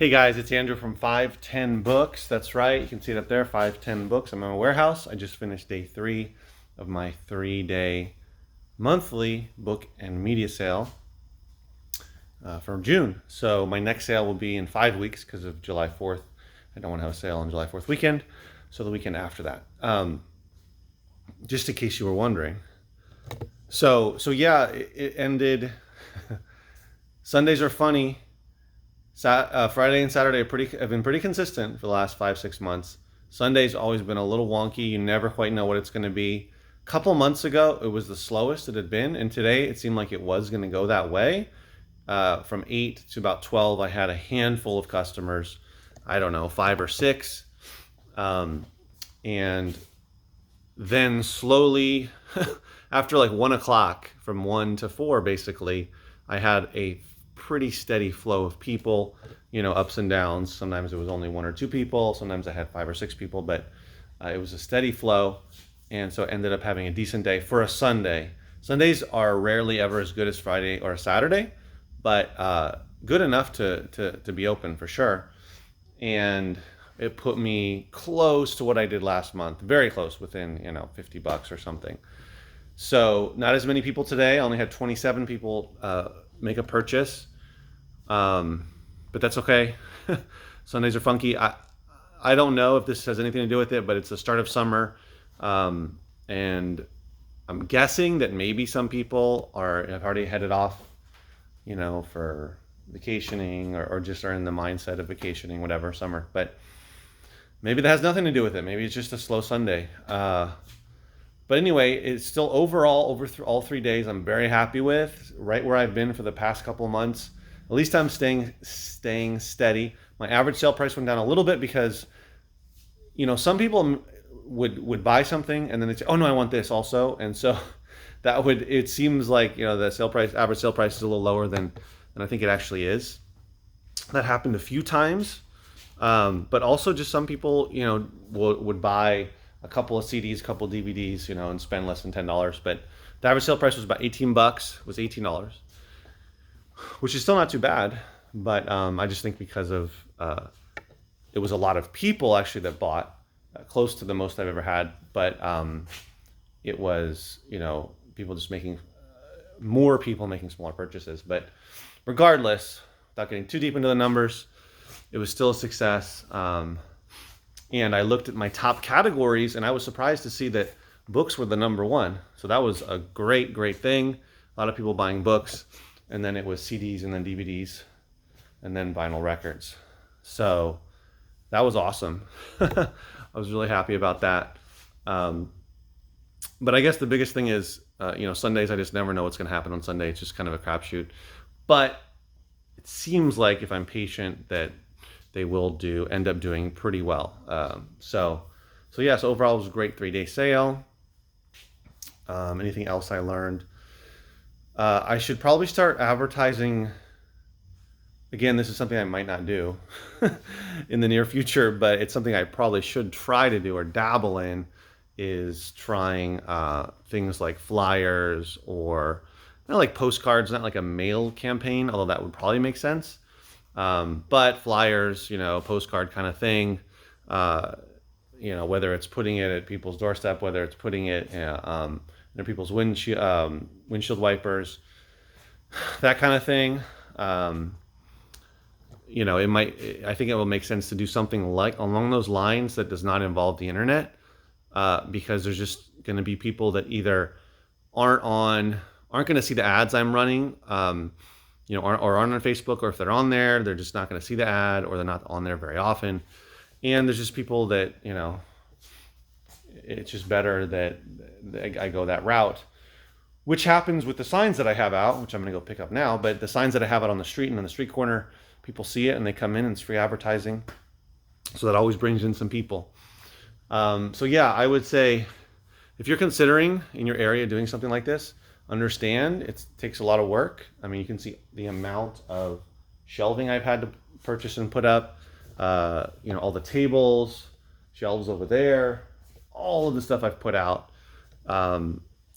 Hey guys, it's Andrew from 510 Books. That's right, you can see it up there, 510 Books. I'm in a warehouse. I just finished day 3 of my 3-day monthly book and media sale from June. So my next sale will be in 5 weeks because of July 4th. I don't want to have a sale on July 4th weekend, so the weekend after that. Just in case you were wondering. So yeah, it ended. Sundays are funny. Friday and Saturday have been pretty consistent for the last 5-6 months. Sunday's always been a little wonky. You never quite know what it's going to be. A couple months ago, it was the slowest it had been, and today it seemed like it was going to go that way. From 8 to about 12, I had a handful of customers. I don't know, 5 or 6. And then slowly, after like 1 o'clock, from 1 to 4, basically, I had a pretty steady flow of people, ups and downs. Sometimes it was only 1 or 2 people. Sometimes I had 5 or 6 people, but it was a steady flow. And so I ended up having a decent day for a Sunday. Sundays are rarely ever as good as Friday or Saturday, but good enough to be open for sure. And it put me close to what I did last month, very close, within, $50 or something. So not as many people today. I only had 27 people make a purchase. But that's okay. Sundays are funky. I don't know if this has anything to do with it, but it's the start of summer. And I'm guessing that maybe some people have already headed off, for vacationing or just are in the mindset of vacationing, whatever, summer. But maybe that has nothing to do with it. Maybe it's just a slow Sunday. But anyway, it's still overall, over all 3 days, I'm very happy with, right where I've been for the past couple of months. At least I'm staying steady. My average sale price went down a little bit because, some people would buy something and then they'd say, oh no, I want this also. And so it seems like, the average sale price is a little lower than I think it actually is. That happened a few times. But also just some people, would buy a couple of CDs, a couple of DVDs, and spend less than $10. But the average sale price was about $18, was $18, which is still not too bad. But I just think because of it was a lot of people actually that bought, close to the most I've ever had. But it was, people just more people making smaller purchases. But regardless, without getting too deep into the numbers, it was still a success. And I looked at my top categories, and I was surprised to see that books were the number one. So that was a great, great thing. A lot of people buying books, and then it was CDs, and then DVDs, and then vinyl records. So that was awesome. I was really happy about that. But I guess the biggest thing is, Sundays, I just never know what's going to happen on Sunday. It's just kind of a crapshoot. But it seems like if I'm patient that they will end up doing pretty well. So overall it was a great 3-day sale. Anything else I learned? I should probably start advertising. Again, this is something I might not do in the near future, but it's something I probably should try to do or dabble in, is trying things like flyers or not like postcards, not like a mail campaign, although that would probably make sense. But flyers, postcard kind of thing, whether it's putting it at people's doorstep, whether it's putting it in people's windshield wipers, that kind of thing. I think it will make sense to do something like along those lines that does not involve the internet, because there's just going to be people that either aren't going to see the ads I'm running, or aren't on Facebook, or if they're on there, they're just not going to see the ad, or they're not on there very often. And there's just people that, it's just better that I go that route, which happens with the signs that I have out, which I'm going to go pick up now. But the signs that I have out on the street and on the street corner, people see it and they come in, and it's free advertising. So that always brings in some people. I would say if you're considering in your area doing something like this, understand it takes a lot of work. I mean, you can see the amount of shelving I've had to purchase and put up, all the tables, shelves over there, all of the stuff I've put out.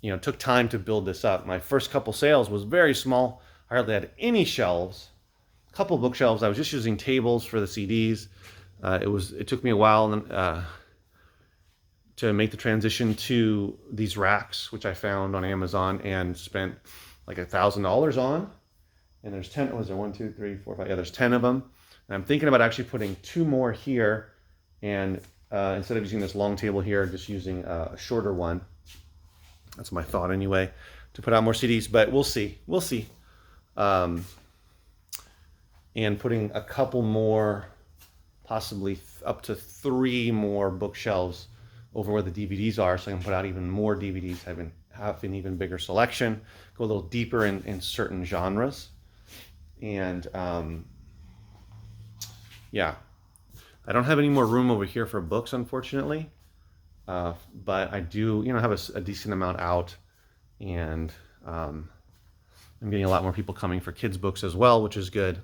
It took time to build this up. My first couple sales was very small. I hardly had any shelves. couple bookshelves. I was just using tables for the CDs. It took me a while to make the transition to these racks, which I found on Amazon and spent like $1,000 on. And there's 10, was there 1, 2, 3, 4, 5? Yeah, there's 10 of them. And I'm thinking about actually putting 2 more here, and instead of using this long table here, just using a shorter one. That's my thought anyway, to put out more CDs, but we'll see. We'll see. And putting a couple more, possibly up to 3 more bookshelves over where the DVDs are, so I can put out even more DVDs, have an even bigger selection, go a little deeper in certain genres. And yeah, I don't have any more room over here for books, unfortunately, but I do, have a decent amount out, and I'm getting a lot more people coming for kids' books as well, which is good.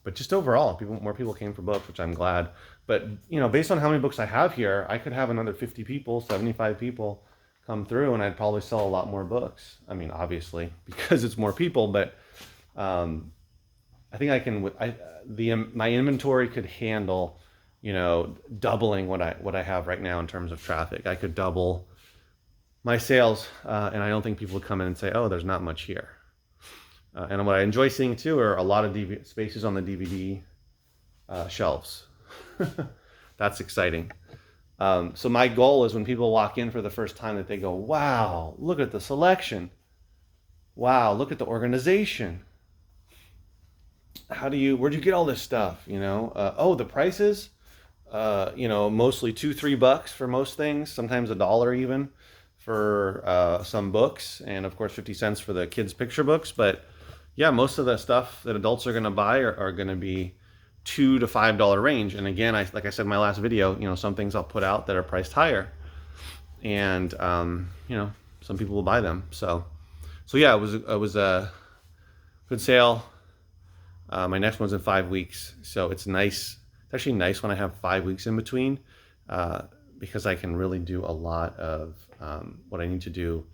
But just overall, more people came for books, which I'm glad. But, based on how many books I have here, I could have another 50 people, 75 people come through, and I'd probably sell a lot more books. I mean, obviously, because it's more people, but I think I can. My inventory could handle, doubling what I have right now in terms of traffic. I could double my sales, and I don't think people would come in and say, "Oh, there's not much here." And what I enjoy seeing too are a lot of spaces on the DVD shelves. That's exciting. So my goal is when people walk in for the first time that they go, "Wow, look at the selection. Wow, look at the organization. Where'd you get all this stuff? Oh, the prices, mostly $2-3 for most things, sometimes $1 even for some books, and of course 50 cents for the kids' picture books. But yeah, most of the stuff that adults are going to buy are going to be $2 to $5 range. And again, like I said in my last video, some things I'll put out that are priced higher, and some people will buy them. So yeah, it was a good sale. My next one's in 5 weeks, so it's nice. It's actually nice when I have 5 weeks in between, because I can really do a lot of what I need to do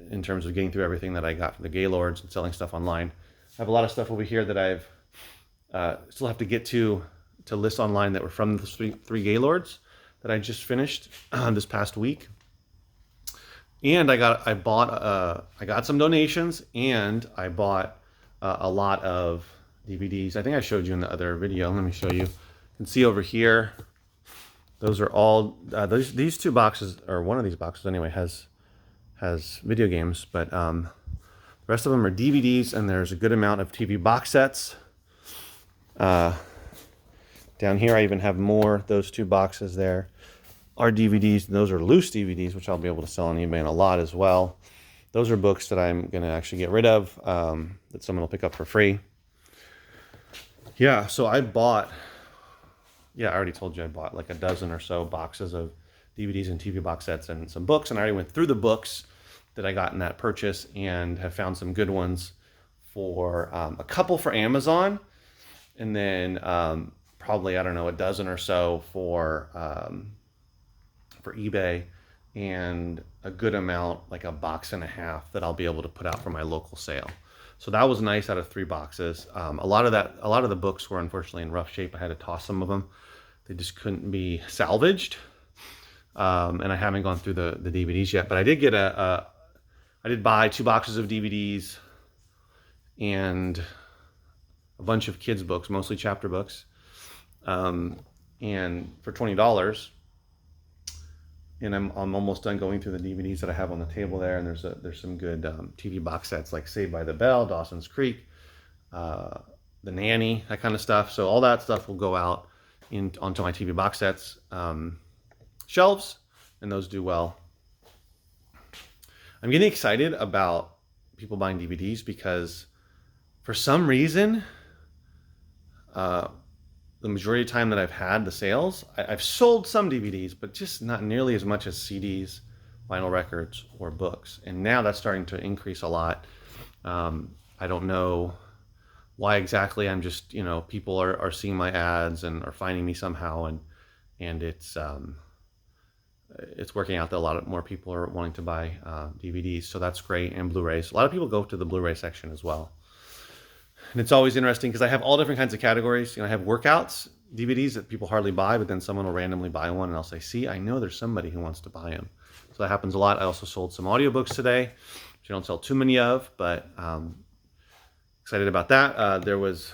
in terms of getting through everything that I got from the Gaylords and selling stuff online. I have a lot of stuff over here that I've still have to get to list online that were from the three Gaylords that I just finished this past week. And I got some donations, and I bought a lot of DVDs. I think I showed you in the other video. Let me show you. You can see over here, those are all these 2 boxes, or one of these boxes anyway, has video games, but the rest of them are DVDs, and there's a good amount of TV box sets. Down here I even have more. Those 2 boxes there are DVDs, and those are loose DVDs, which I'll be able to sell on eBay in a lot as well. Those are books that I'm going to actually get rid of, that someone will pick up for free. Yeah, so I already told you I bought like a dozen or so boxes of DVDs and TV box sets and some books, and I already went through the books that I got in that purchase and have found some good ones for a couple for Amazon, and then probably, I don't know, a dozen or so for eBay, and a good amount, like a box and a half, that I'll be able to put out for my local sale. So that was nice out of 3 boxes. A lot of the books were unfortunately in rough shape. I had to toss some of them. They just couldn't be salvaged. And I haven't gone through the DVDs yet, but I did get I did buy 2 boxes of DVDs and a bunch of kids books, mostly chapter books, and for $20. And I'm almost done going through the DVDs that I have on the table there. And there's some good TV box sets like Saved by the Bell, Dawson's Creek, The Nanny, that kind of stuff. So all that stuff will go out onto my TV box sets shelves, and those do well. I'm getting excited about people buying DVDs because for some reason, the majority of the time that I've had the sales, I've sold some DVDs, but just not nearly as much as CDs, vinyl records, or books. And now that's starting to increase a lot. I don't know why exactly. I'm just, people are seeing my ads and are finding me somehow, and it's working out that a lot more people are wanting to buy DVDs, so that's great, and Blu-rays. A lot of people go to the Blu-ray section as well. And it's always interesting because I have all different kinds of categories. You know, I have workouts, DVDs that people hardly buy, but then someone will randomly buy one and I'll say, see, I know there's somebody who wants to buy them. So that happens a lot. I also sold some audiobooks today, which I don't sell too many of, but excited about that. There was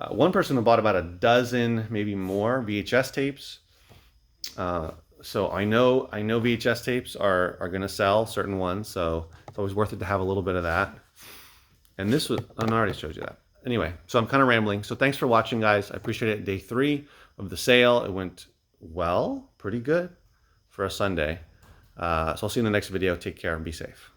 one person who bought about a dozen, maybe more VHS tapes. So I know VHS tapes are going to sell, certain ones. So it's always worth it to have a little bit of that. And this was, I already showed you that. Anyway, so I'm kind of rambling. So thanks for watching, guys. I appreciate it. Day 3 of the sale. It went well, pretty good for a Sunday. So I'll see you in the next video. Take care and be safe.